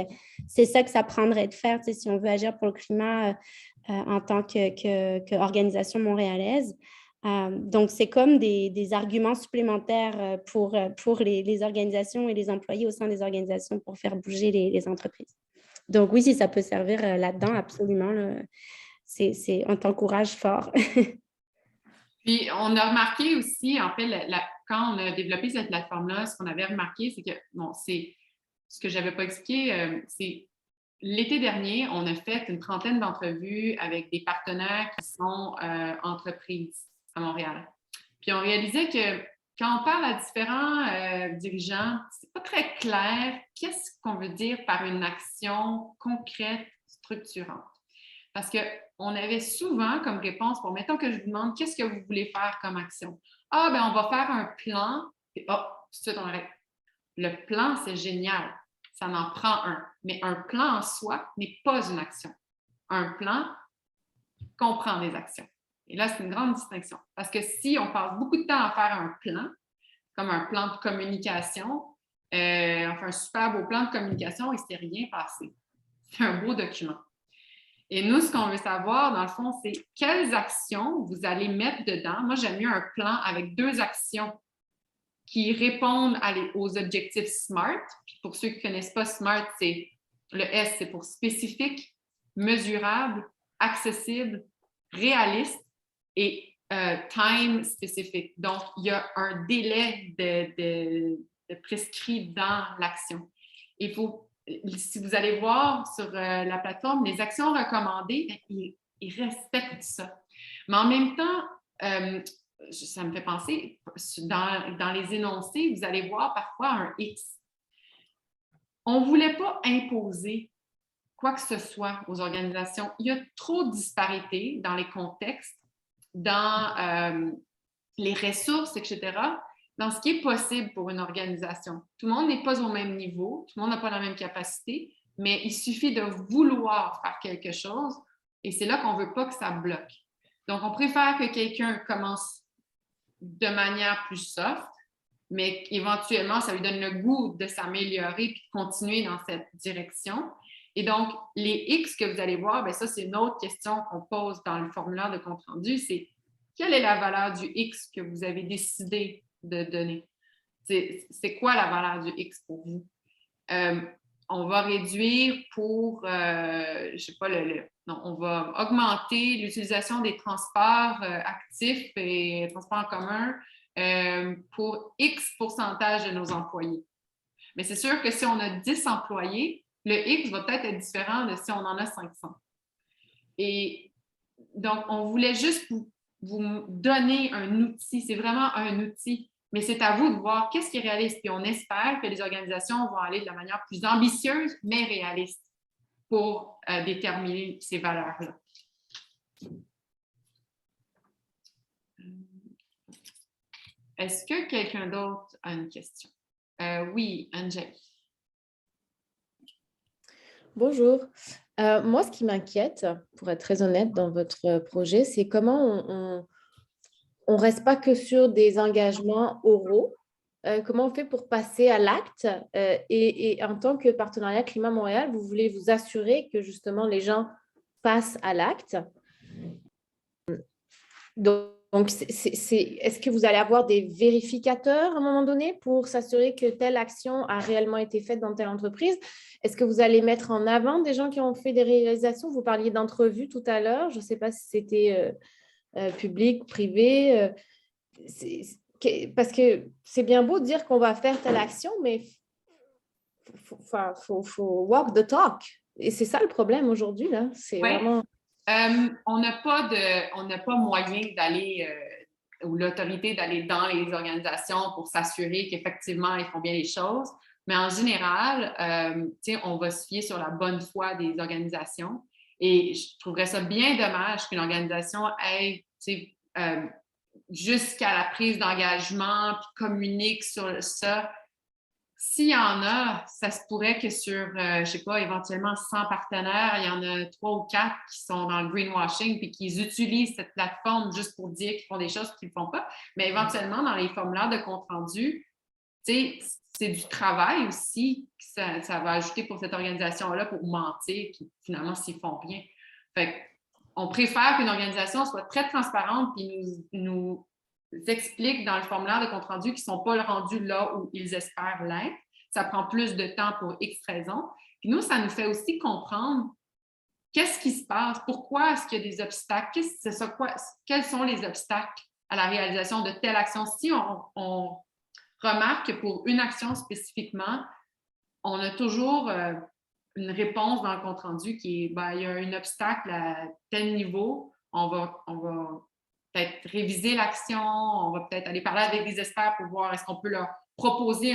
c'est ça que ça prendrait de faire si on veut agir pour le climat en tant qu'organisation montréalaise. Donc, c'est comme des arguments supplémentaires pour les organisations et les employés au sein des organisations pour faire bouger les entreprises. Donc, oui, si ça peut servir là-dedans, absolument. Là, on t'encourage fort. Puis, on a remarqué aussi, en fait, quand on a développé cette plateforme-là, ce qu'on avait remarqué, c'est que, bon, c'est ce que je n'avais pas expliqué, c'est l'été dernier, on a fait une trentaine d'entrevues avec des partenaires qui sont entreprises à Montréal. Puis on réalisait que quand on parle à différents dirigeants, c'est pas très clair qu'est-ce qu'on veut dire par une action concrète, structurante. Parce qu'on avait souvent comme réponse, pour mettons que je vous demande qu'est-ce que vous voulez faire comme action. Ah, ben on va faire un plan, puis tout de suite on arrête. Le plan, c'est génial. Ça en prend un. Mais un plan en soi n'est pas une action. Un plan comprend des actions. Et là, c'est une grande distinction. Parce que si on passe beaucoup de temps à faire un plan, comme un plan de communication, on fait un super beau plan de communication et il ne s'est rien passé. C'est un beau document. Et nous, ce qu'on veut savoir, dans le fond, c'est quelles actions vous allez mettre dedans. Moi, j'aime mieux un plan avec 2 actions qui répondent aux objectifs SMART. Puis pour ceux qui ne connaissent pas SMART, c'est le S, c'est pour spécifique, mesurable, accessible, réaliste et time spécifique. Donc, il y a un délai de prescrit dans l'action. Il faut, si vous allez voir sur la plateforme, les actions recommandées, ils respectent ça. Mais en même temps, ça me fait penser, dans les énoncés, vous allez voir parfois un X. On ne voulait pas imposer quoi que ce soit aux organisations. Il y a trop de disparités dans les contextes, dans les ressources, etc., dans ce qui est possible pour une organisation. Tout le monde n'est pas au même niveau, tout le monde n'a pas la même capacité, mais il suffit de vouloir faire quelque chose et c'est là qu'on ne veut pas que ça bloque. Donc, on préfère que quelqu'un commence de manière plus soft, mais éventuellement, ça lui donne le goût de s'améliorer et de continuer dans cette direction. Et donc, les X que vous allez voir, bien ça, c'est une autre question qu'on pose dans le formulaire de compte-rendu, c'est quelle est la valeur du X que vous avez décidé de donner? C'est quoi la valeur du X pour vous? On va réduire pour, je ne sais pas, non, on va augmenter l'utilisation des transports actifs et transports en commun pour X pourcentage de nos employés. Mais c'est sûr que si on a 10 employés, le X va peut-être être différent de si on en a 500. Et donc, on voulait juste vous donner un outil. C'est vraiment un outil. Mais c'est à vous de voir qu'est-ce qui est réaliste. Puis on espère que les organisations vont aller de la manière plus ambitieuse, mais réaliste pour déterminer ces valeurs-là. Est-ce que quelqu'un d'autre a une question? Oui, Angèle. Bonjour. Moi, ce qui m'inquiète, pour être très honnête, dans votre projet, c'est comment on ne reste pas que sur des engagements oraux. Comment on fait pour passer à l'acte et en tant que partenariat Climat Montréal, vous voulez vous assurer que justement les gens passent à l'acte. Donc est-ce que vous allez avoir des vérificateurs à un moment donné pour s'assurer que telle action a réellement été faite dans telle entreprise? Est-ce que vous allez mettre en avant des gens qui ont fait des réalisations? Vous parliez d'entrevues tout à l'heure. Je ne sais pas si c'était public, privé. Parce que c'est bien beau de dire qu'on va faire telle action, mais faut walk the talk. Et c'est ça le problème aujourd'hui, là. C'est vraiment... on n'a pas moyen d'aller, ou l'autorité d'aller dans les organisations pour s'assurer qu'effectivement, ils font bien les choses. Mais en général, on va se fier sur la bonne foi des organisations. Et je trouverais ça bien dommage qu'une organisation aille jusqu'à la prise d'engagement puis communique sur ça. S'il y en a, ça se pourrait que sur, je ne sais pas, éventuellement 100 partenaires, il y en a 3 ou 4 qui sont dans le greenwashing puis qui utilisent cette plateforme juste pour dire qu'ils font des choses qu'ils ne font pas. Mais éventuellement, dans les formulaires de compte-rendu, c'est du travail aussi que ça va ajouter pour cette organisation-là pour mentir, puis finalement, s'ils ne font rien. Fait on préfère qu'une organisation soit très transparente et nous explique dans le formulaire de compte-rendu qu'ils ne sont pas rendus là où ils espèrent l'être. Ça prend plus de temps pour X raisons. Puis nous, ça nous fait aussi comprendre qu'est-ce qui se passe, pourquoi est-ce qu'il y a des obstacles, quels sont les obstacles à la réalisation de telle action. Si on remarque que pour une action spécifiquement, on a toujours une réponse dans le compte-rendu qui est, ben, il y a un obstacle à tel niveau, on va peut-être réviser l'action, on va peut-être aller parler avec des experts pour voir est-ce qu'on peut leur proposer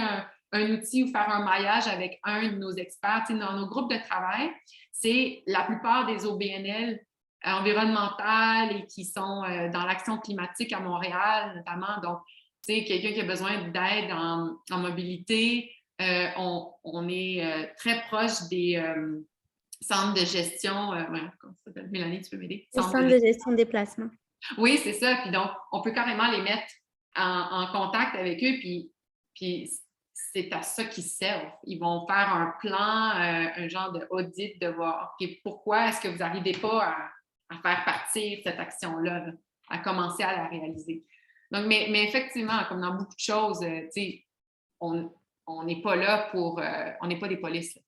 un outil ou faire un maillage avec un de nos experts. Tu sais, dans nos groupes de travail, c'est la plupart des OBNL environnementales et qui sont dans l'action climatique à Montréal, notamment. Donc, tu sais, quelqu'un qui a besoin d'aide en mobilité, on est très proche des centres de gestion. Comment ça s'appelle? Mélanie, tu peux m'aider? Les centres de gestion de déplacement. Oui, c'est ça. Puis donc, on peut carrément les mettre en contact avec eux, puis c'est à ça qu'ils servent. Ils vont faire un plan, un genre d'audit de voir pourquoi est-ce que vous n'arrivez pas à faire partir cette action-là, là, à commencer à la réaliser. Donc, mais effectivement, comme dans beaucoup de choses, tu sais, on n'est pas là pour... on n'est pas des polices.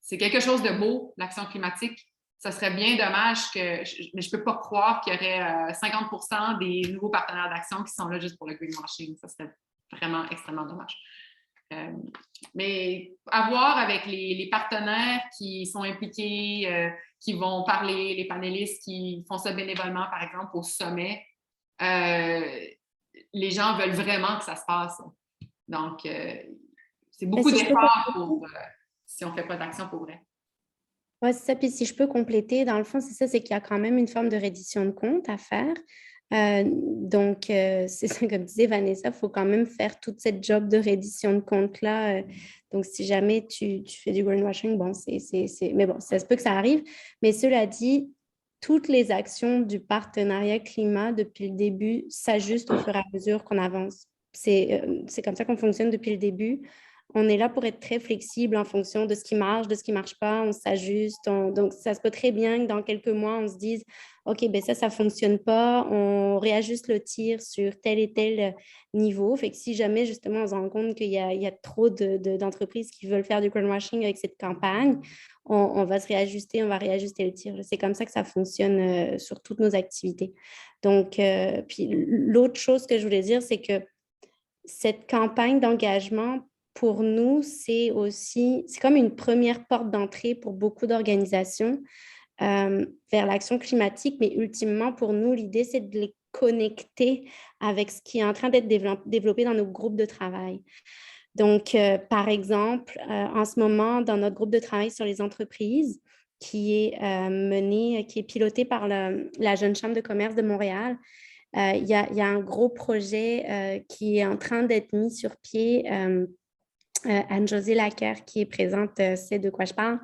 C'est quelque chose de beau, l'action climatique. Ça serait bien dommage mais je ne peux pas croire qu'il y aurait 50% des nouveaux partenaires d'action qui sont là juste pour le greenwashing. Ça serait vraiment extrêmement dommage. Mais à voir avec les partenaires qui sont impliqués, qui vont parler, les panélistes qui font ça bénévolement, par exemple, au sommet, les gens veulent vraiment que ça se passe. Donc, c'est beaucoup d'efforts pour si on ne fait pas d'action pour vrai. Oui, c'est ça. Puis si je peux compléter, dans le fond, c'est ça, c'est qu'il y a quand même une forme de reddition de compte à faire. Donc, c'est ça, comme disait Vanessa, il faut quand même faire toute cette job de reddition de compte-là. Donc, si jamais tu fais du greenwashing, bon, mais bon, ça se peut que ça arrive. Mais cela dit, toutes les actions du partenariat climat depuis le début s'ajustent au fur et à mesure qu'on avance. C'est comme ça qu'on fonctionne depuis le début. On est là pour être très flexible en fonction de ce qui marche, de ce qui ne marche pas. On s'ajuste. Donc, ça se peut très bien que dans quelques mois, on se dise « OK, ben ça ne fonctionne pas. On réajuste le tir sur tel et tel niveau. » Fait que si jamais, justement, on se rend compte qu'il y a trop d'entreprises qui veulent faire du greenwashing avec cette campagne, on va se réajuster, on va réajuster le tir. C'est comme ça que ça fonctionne sur toutes nos activités. Donc, puis l'autre chose que je voulais dire, c'est que cette campagne d'engagement, pour nous, c'est comme une première porte d'entrée pour beaucoup d'organisations vers l'action climatique, mais ultimement, pour nous, l'idée, c'est de les connecter avec ce qui est en train d'être développé dans nos groupes de travail. Donc, par exemple, en ce moment, dans notre groupe de travail sur les entreprises, qui est piloté par la Jeune Chambre de commerce de Montréal, il y a un gros projet qui est en train d'être mis sur pied. Anne-Josée Laquer, qui est présente, sait de quoi je parle,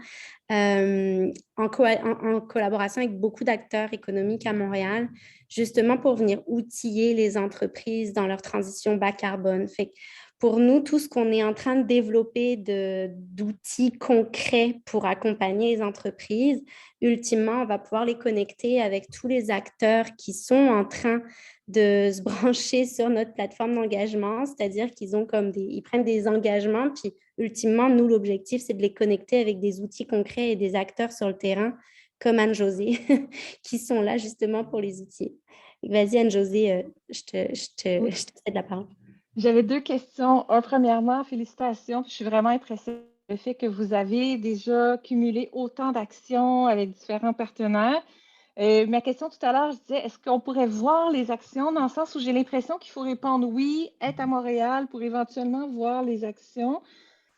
en collaboration avec beaucoup d'acteurs économiques à Montréal, justement pour venir outiller les entreprises dans leur transition bas carbone. Fait que pour nous, tout ce qu'on est en train de développer d'outils concrets pour accompagner les entreprises, ultimement, on va pouvoir les connecter avec tous les acteurs qui sont en train de se brancher sur notre plateforme d'engagement, c'est-à-dire ils prennent des engagements, puis ultimement, nous, l'objectif, c'est de les connecter avec des outils concrets et des acteurs sur le terrain, comme Anne-Josée, qui sont là justement pour les outils. Vas-y, Anne-Josée, je te cède la parole. J'avais 2 questions. Premièrement, félicitations. Je suis vraiment impressionnée par le fait que vous avez déjà cumulé autant d'actions avec différents partenaires. Ma question tout à l'heure, je disais, est-ce qu'on pourrait voir les actions dans le sens où j'ai l'impression qu'il faut répondre oui, être à Montréal pour éventuellement voir les actions.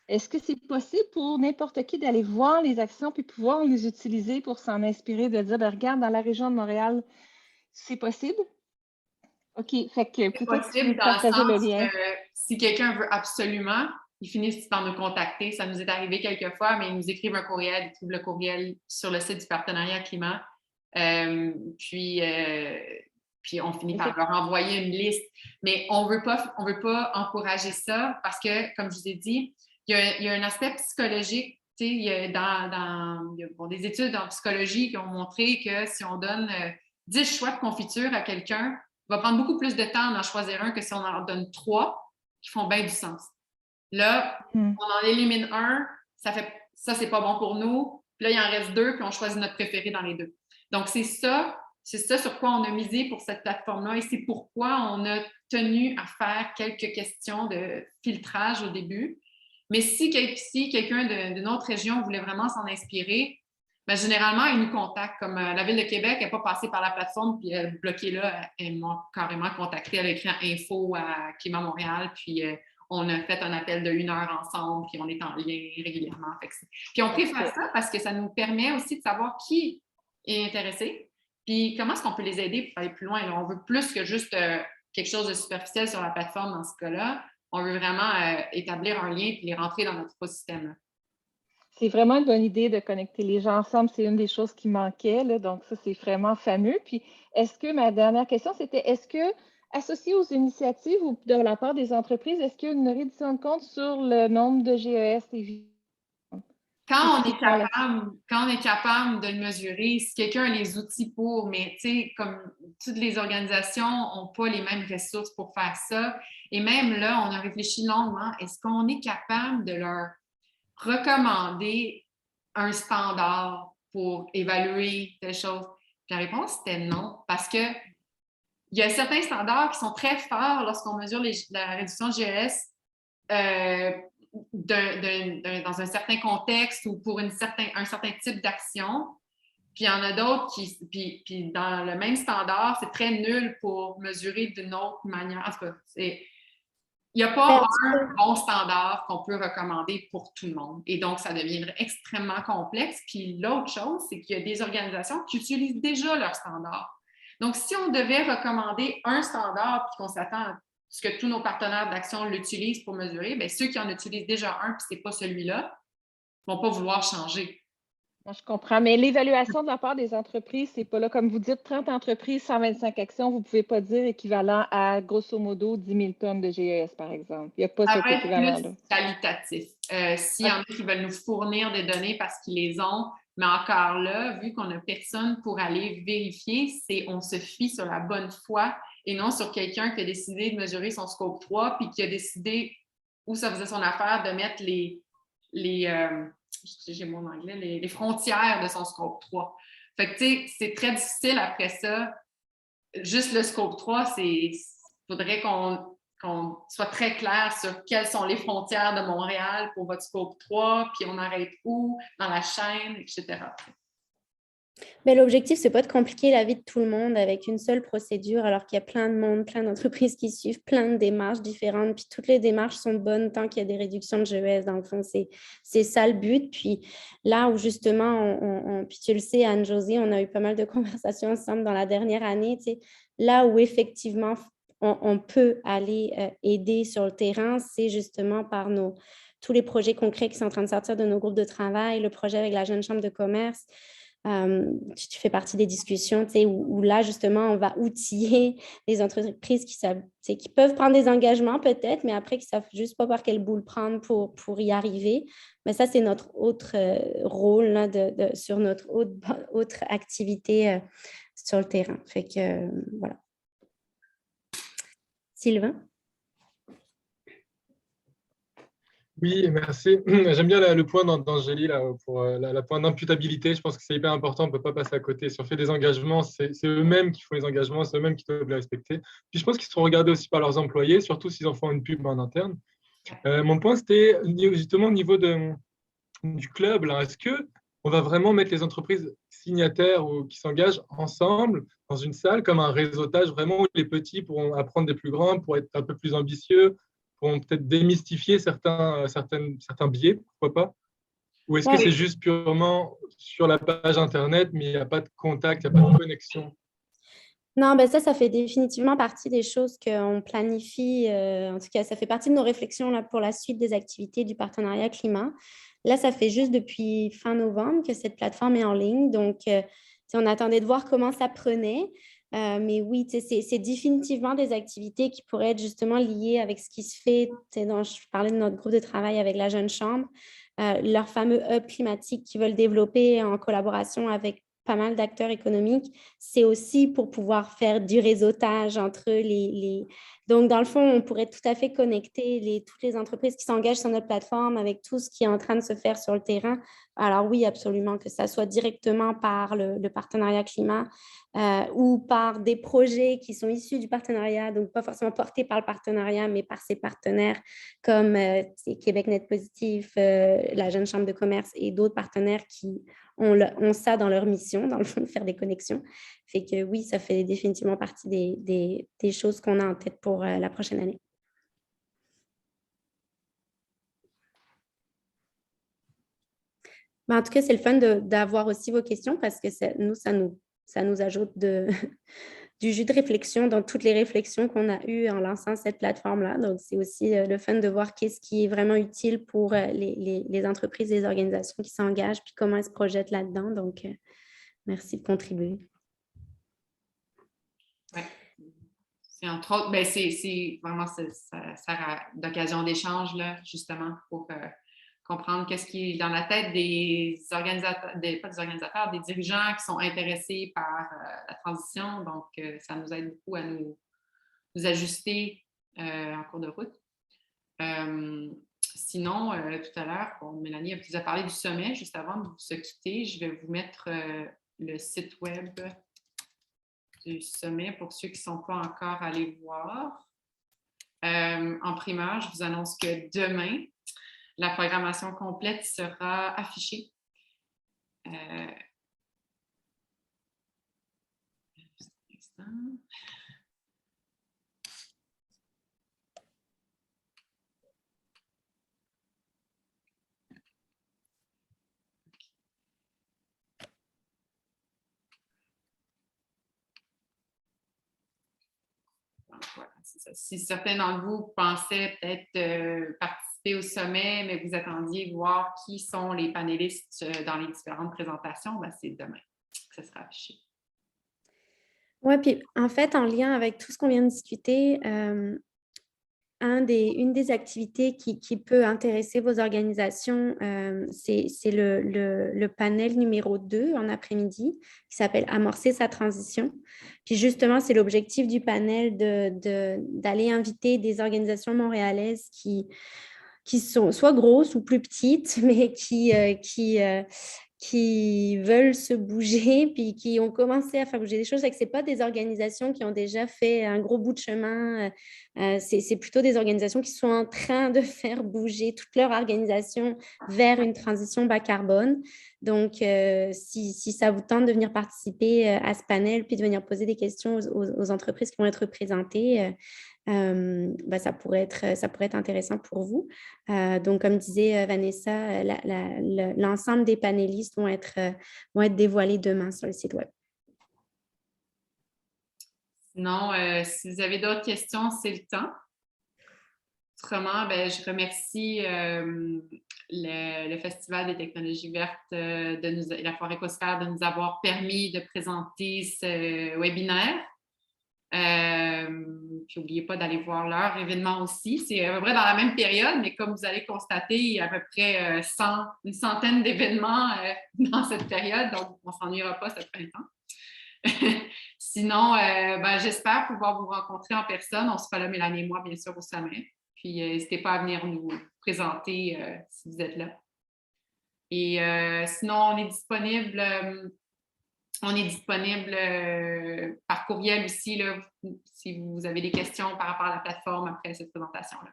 Est-ce que c'est possible pour n'importe qui d'aller voir les actions puis pouvoir les utiliser pour s'en inspirer, de dire, ben, regarde, dans la région de Montréal, c'est possible? OK, fait que peut-être que tu peux partager le lien. Si quelqu'un veut absolument, ils finissent par nous contacter. Ça nous est arrivé quelques fois, mais ils nous écrivent un courriel, ils trouvent le courriel sur le site du partenariat climat. Puis on finit par leur envoyer une liste. Mais on veut pas encourager ça parce que, comme je vous ai dit, il y a un aspect psychologique. Il y a des études en psychologie qui ont montré que si on donne 10 choix de confiture à quelqu'un, il va prendre beaucoup plus de temps d'en choisir un que si on en donne 3 qui font bien du sens. Là, on en élimine un, ça, c'est pas bon pour nous. Puis là, il en reste 2, puis on choisit notre préféré dans les 2. Donc, c'est ça sur quoi on a misé pour cette plateforme-là et c'est pourquoi on a tenu à faire quelques questions de filtrage au début. Mais si quelqu'un d'une autre région voulait vraiment s'en inspirer, ben, généralement, ils nous contactent. Comme la Ville de Québec n'est pas passée par la plateforme, puis elle est bloquée là. Elle m'a carrément contacté. Elle a écrit info à Climat Montréal, puis on a fait un appel de 1 heure ensemble, puis on est en lien régulièrement. Puis on préfère ça parce que ça nous permet aussi de savoir qui est intéressé, puis comment est-ce qu'on peut les aider pour aller plus loin. Là, on veut plus que juste quelque chose de superficiel sur la plateforme dans ce cas-là. On veut vraiment établir un lien et les rentrer dans notre écosystème. C'est vraiment une bonne idée de connecter les gens ensemble. C'est une des choses qui manquait, là, donc ça, c'est vraiment fameux. Puis, ma dernière question, c'était, est-ce que, associé aux initiatives ou de la part des entreprises, est-ce qu'il y a une réduction de compte sur le nombre de GES et Quand on est capable de le mesurer, si quelqu'un a les outils pour, mais tu sais, comme toutes les organisations n'ont pas les mêmes ressources pour faire ça. Et même là, on a réfléchi longuement. Est-ce qu'on est capable de leur recommander un standard pour évaluer telle chose? Puis la réponse était non, parce que il y a certains standards qui sont très forts lorsqu'on mesure la réduction de GES dans un certain contexte ou pour un certain type d'action. Puis il y en a d'autres puis dans le même standard, c'est très nul pour mesurer d'une autre manière. En tout cas, il n'y a pas un bon standard qu'on peut recommander pour tout le monde. Et donc, ça deviendrait extrêmement complexe. Puis l'autre chose, c'est qu'il y a des organisations qui utilisent déjà leur standard. Donc, si on devait recommander un standard puis qu'on s'attend à ce que tous nos partenaires d'action l'utilisent pour mesurer, bien, ceux qui en utilisent déjà un puis ce n'est pas celui-là ne vont pas vouloir changer. Je comprends, mais l'évaluation de la part des entreprises, c'est pas là, comme vous dites, 30 entreprises, 125 actions, vous ne pouvez pas dire équivalent à, grosso modo, 10 000 tonnes de GES, par exemple. Il n'y a pas cet équivalent-là. Ça va être plus qualitatif. S'il y en a qui veulent nous fournir des données parce qu'ils les ont, mais encore là, vu qu'on n'a personne pour aller vérifier, on se fie sur la bonne foi et non sur quelqu'un qui a décidé de mesurer son scope 3 puis qui a décidé où ça faisait son affaire de mettre j'ai mon anglais, les frontières de son scope 3. Fait que, tu sais, c'est très difficile après ça. Juste le scope 3, faudrait qu'on soit très clair sur quelles sont les frontières de Montréal pour votre scope 3, puis on arrête où dans la chaîne, etc. Mais l'objectif, c'est pas de compliquer la vie de tout le monde avec une seule procédure, alors qu'il y a plein de monde, plein d'entreprises qui suivent, plein de démarches différentes, puis toutes les démarches sont bonnes tant qu'il y a des réductions de GES. Dans le fond, c'est ça le but. Puis là où justement, puis tu le sais, Anne-Josée, on a eu pas mal de conversations ensemble dans la dernière année, tu sais, là où effectivement on peut aller aider sur le terrain, c'est justement par tous les projets concrets qui sont en train de sortir de nos groupes de travail, le projet avec la Jeune Chambre de commerce. Tu fais partie des discussions où là, justement, on va outiller les entreprises qui peuvent prendre des engagements peut-être, mais après qui ne savent juste pas par quelle boule prendre pour y arriver. Mais ça, c'est notre autre rôle là, sur notre autre activité sur le terrain. Fait que, voilà. Sylvain? Oui, merci. J'aime bien le point d'Angélie là, pour la point d'imputabilité. Je pense que c'est hyper important, on ne peut pas passer à côté. Si on fait des engagements, c'est eux-mêmes qui font les engagements, c'est eux-mêmes qui doivent les respecter. Puis je pense qu'ils seront regardés aussi par leurs employés, surtout s'ils en font une pub en interne. Mon point, c'était justement au niveau du club. Est-ce qu'on va vraiment mettre les entreprises signataires ou qui s'engagent ensemble dans une salle comme un réseautage vraiment où les petits pourront apprendre des plus grands, pour être un peu plus ambitieux, pour peut-être démystifier certains biais, pourquoi pas? Ou est-ce que c'est juste purement sur la page Internet, mais il n'y a pas de contact, il n'y a pas de connexion? Non, ben ça fait définitivement partie des choses qu'on planifie. En tout cas, ça fait partie de nos réflexions là, pour la suite des activités du partenariat climat. Là, ça fait juste depuis fin novembre que cette plateforme est en ligne. Donc, on attendait de voir comment ça prenait. Mais oui, c'est définitivement des activités qui pourraient être justement liées avec ce qui se fait. Je parlais de notre groupe de travail avec la Jeune Chambre, leur fameux hub climatique qu'ils veulent développer en collaboration avec pas mal d'acteurs économiques. C'est aussi pour pouvoir faire du réseautage entre Donc, dans le fond, on pourrait tout à fait connecter toutes les entreprises qui s'engagent sur notre plateforme avec tout ce qui est en train de se faire sur le terrain. Alors oui, absolument, que ça soit directement par le partenariat climat ou par des projets qui sont issus du partenariat, donc pas forcément portés par le partenariat, mais par ses partenaires comme Québec Net Positif, la Jeune Chambre de commerce et d'autres partenaires qui ont ça dans leur mission, dans le fond, de faire des connexions. Fait que oui, ça fait définitivement partie des choses qu'on a en tête pour la prochaine année. En tout cas, c'est le fun d'avoir aussi vos questions parce que ça nous ajoute du jus de réflexion dans toutes les réflexions qu'on a eues en lançant cette plateforme-là. Donc, c'est aussi le fun de voir qu'est-ce qui est vraiment utile pour les entreprises et les organisations qui s'engagent, puis comment elles se projettent là-dedans. Donc, merci de contribuer. Oui. C'est entre autres, ben c'est vraiment ça sert d'occasion d'échange, là, justement, pour comprendre qu'est-ce qui est dans la tête des organisateurs, pas des organisateurs, des dirigeants qui sont intéressés par la transition. Donc, ça nous aide beaucoup à nous ajuster en cours de route. Sinon, tout à l'heure, Mélanie vous a parlé du sommet juste avant de se quitter. Je vais vous mettre le site web du sommet pour ceux qui ne sont pas encore allés voir. En primeur, je vous annonce que demain, la programmation complète sera affichée. Juste un instant. Voilà, c'est ça. Si certains d'entre vous pensaient peut-être participer au sommet, mais vous attendiez voir qui sont les panélistes dans les différentes présentations, ben c'est demain que ça sera affiché. Oui, puis en fait, en lien avec tout ce qu'on vient de discuter, une des activités qui peut intéresser vos organisations, c'est le panel numéro 2 en après-midi qui s'appelle « Amorcer sa transition ». Puis justement, c'est l'objectif du panel d'aller inviter des organisations montréalaises qui sont soit grosses ou plus petites, mais qui veulent se bouger, puis qui ont commencé à faire bouger des choses. Ce n'est pas des organisations qui ont déjà fait un gros bout de chemin. C'est plutôt des organisations qui sont en train de faire bouger toute leur organisation vers une transition bas carbone. Donc, si ça vous tente de venir participer à ce panel, puis de venir poser des questions aux entreprises qui vont être représentées, ça pourrait être intéressant pour vous. Donc, comme disait Vanessa, l'ensemble des panélistes vont être dévoilés demain sur le site web. Sinon, si vous avez d'autres questions, c'est le temps. Autrement, je remercie le Festival des technologies vertes et la Foire Écosphère de nous avoir permis de présenter ce webinaire. Puis n'oubliez pas d'aller voir leur événement aussi. C'est à peu près dans la même période, mais comme vous allez constater, il y a à peu près une centaine d'événements dans cette période, donc on ne s'ennuiera pas ce printemps. Sinon, j'espère pouvoir vous rencontrer en personne. On sera là, Mélanie et moi, bien sûr, au sommet. Puis n'hésitez pas à venir nous présenter si vous êtes là. Et sinon, on est disponible par courriel aussi, là, si vous avez des questions par rapport à la plateforme après cette présentation-là.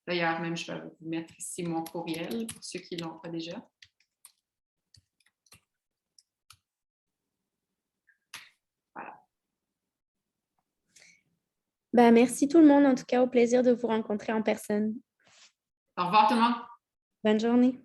D'ailleurs, même, je vais vous mettre ici mon courriel pour ceux qui ne l'ont pas déjà. Voilà. Merci tout le monde. En tout cas, au plaisir de vous rencontrer en personne. Au revoir tout le monde. Bonne journée.